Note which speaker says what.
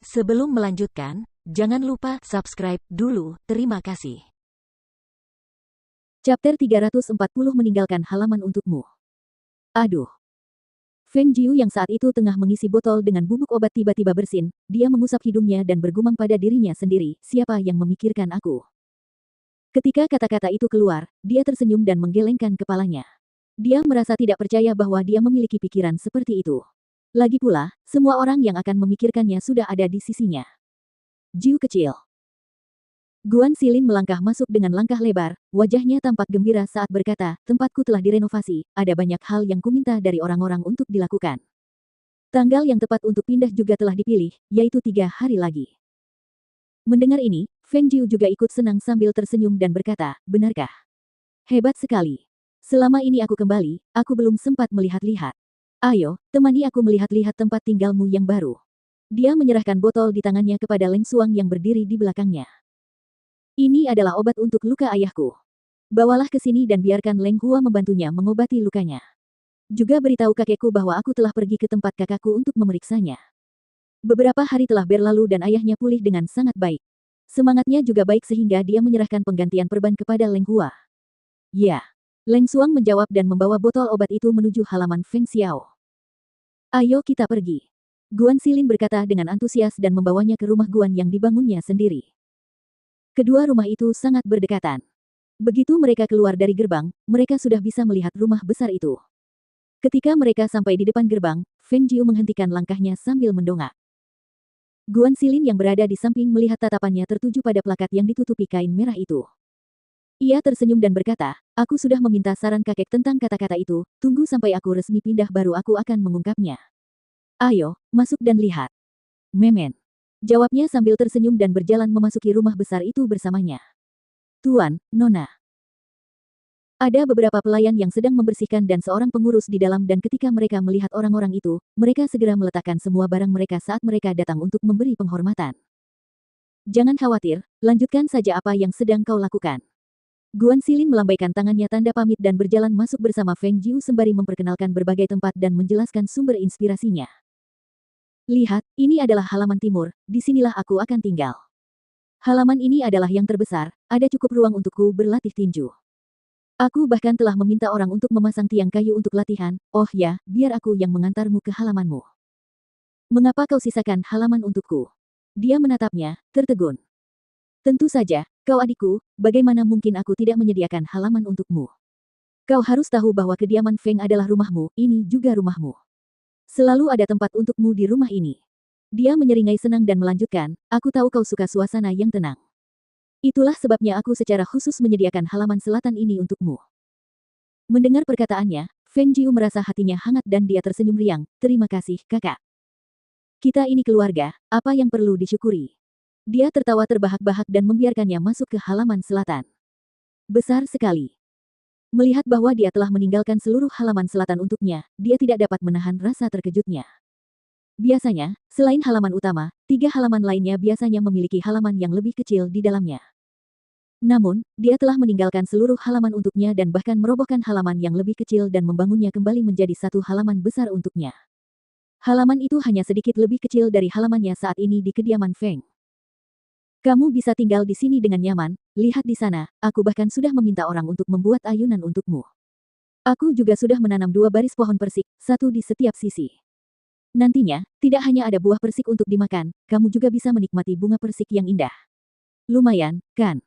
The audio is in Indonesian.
Speaker 1: Sebelum melanjutkan, jangan lupa subscribe dulu, terima kasih.
Speaker 2: Chapter 340 meninggalkan halaman untukmu. Aduh. Feng Jiu yang saat itu tengah mengisi botol dengan bubuk obat tiba-tiba bersin, dia mengusap hidungnya dan bergumam pada dirinya sendiri, siapa yang memikirkan aku? Ketika kata-kata itu keluar, dia tersenyum dan menggelengkan kepalanya. Dia merasa tidak percaya bahwa dia memiliki pikiran seperti itu. Lagi pula, semua orang yang akan memikirkannya sudah ada di sisinya. Jiu kecil. Guan Xilin melangkah masuk dengan langkah lebar, wajahnya tampak gembira saat berkata, tempatku telah direnovasi, ada banyak hal yang kuminta dari orang-orang untuk dilakukan. Tanggal yang tepat untuk pindah juga telah dipilih, yaitu 3 hari lagi. Mendengar ini, Feng Jiu juga ikut senang sambil tersenyum dan berkata, benarkah? Hebat sekali. Selama ini aku kembali, aku belum sempat melihat-lihat. Ayo, temani aku melihat-lihat tempat tinggalmu yang baru. Dia menyerahkan botol di tangannya kepada Leng Xuang yang berdiri di belakangnya. Ini adalah obat untuk luka ayahku. Bawalah ke sini dan biarkan Leng Hua membantunya mengobati lukanya. Juga beritahu kakekku bahwa aku telah pergi ke tempat kakakku untuk memeriksanya. Beberapa hari telah berlalu dan ayahnya pulih dengan sangat baik. Semangatnya juga baik sehingga dia menyerahkan penggantian perban kepada Leng Hua. Ya. Leng Xuang menjawab dan membawa botol obat itu menuju halaman Feng Xiao. Ayo kita pergi. Guan Xilin berkata dengan antusias dan membawanya ke rumah Guan yang dibangunnya sendiri. Kedua rumah itu sangat berdekatan. Begitu mereka keluar dari gerbang, mereka sudah bisa melihat rumah besar itu. Ketika mereka sampai di depan gerbang, Feng Jiu menghentikan langkahnya sambil mendongak. Guan Xilin yang berada di samping melihat tatapannya tertuju pada plakat yang ditutupi kain merah itu. Ia tersenyum dan berkata, aku sudah meminta saran kakek tentang kata-kata itu, tunggu sampai aku resmi pindah baru aku akan mengungkapnya. Ayo, masuk dan lihat. Memen. Jawabnya sambil tersenyum dan berjalan memasuki rumah besar itu bersamanya. Tuan, Nona. Ada beberapa pelayan yang sedang membersihkan dan seorang pengurus di dalam dan ketika mereka melihat orang-orang itu, mereka segera meletakkan semua barang mereka saat mereka datang untuk memberi penghormatan. Jangan khawatir, lanjutkan saja apa yang sedang kau lakukan. Guan Xilin melambaikan tangannya tanda pamit dan berjalan masuk bersama Feng Jiu sembari memperkenalkan berbagai tempat dan menjelaskan sumber inspirasinya. Lihat, ini adalah halaman timur, disinilah aku akan tinggal. Halaman ini adalah yang terbesar, ada cukup ruang untukku berlatih tinju. Aku bahkan telah meminta orang untuk memasang tiang kayu untuk latihan, oh ya, biar aku yang mengantarmu ke halamanmu. Mengapa kau sisakan halaman untukku? Dia menatapnya, tertegun. Tentu saja, kau adikku, bagaimana mungkin aku tidak menyediakan halaman untukmu? Kau harus tahu bahwa kediaman Feng adalah rumahmu, ini juga rumahmu. Selalu ada tempat untukmu di rumah ini. Dia menyeringai senang dan melanjutkan, aku tahu kau suka suasana yang tenang. Itulah sebabnya aku secara khusus menyediakan halaman selatan ini untukmu. Mendengar perkataannya, Feng Jiu merasa hatinya hangat dan dia tersenyum riang, terima kasih, kakak. Kita ini keluarga, apa yang perlu disyukuri? Dia tertawa terbahak-bahak dan membiarkannya masuk ke halaman selatan. Besar sekali. Melihat bahwa dia telah meninggalkan seluruh halaman selatan untuknya, dia tidak dapat menahan rasa terkejutnya. Biasanya, selain halaman utama, 3 halaman lainnya biasanya memiliki halaman yang lebih kecil di dalamnya. Namun, dia telah meninggalkan seluruh halaman untuknya dan bahkan merobohkan halaman yang lebih kecil dan membangunnya kembali menjadi satu halaman besar untuknya. Halaman itu hanya sedikit lebih kecil dari halamannya saat ini di kediaman Feng. Kamu bisa tinggal di sini dengan nyaman, lihat di sana, aku bahkan sudah meminta orang untuk membuat ayunan untukmu. Aku juga sudah menanam 2 baris pohon persik, satu di setiap sisi. Nantinya, tidak hanya ada buah persik untuk dimakan, kamu juga bisa menikmati bunga persik yang indah. Lumayan, kan?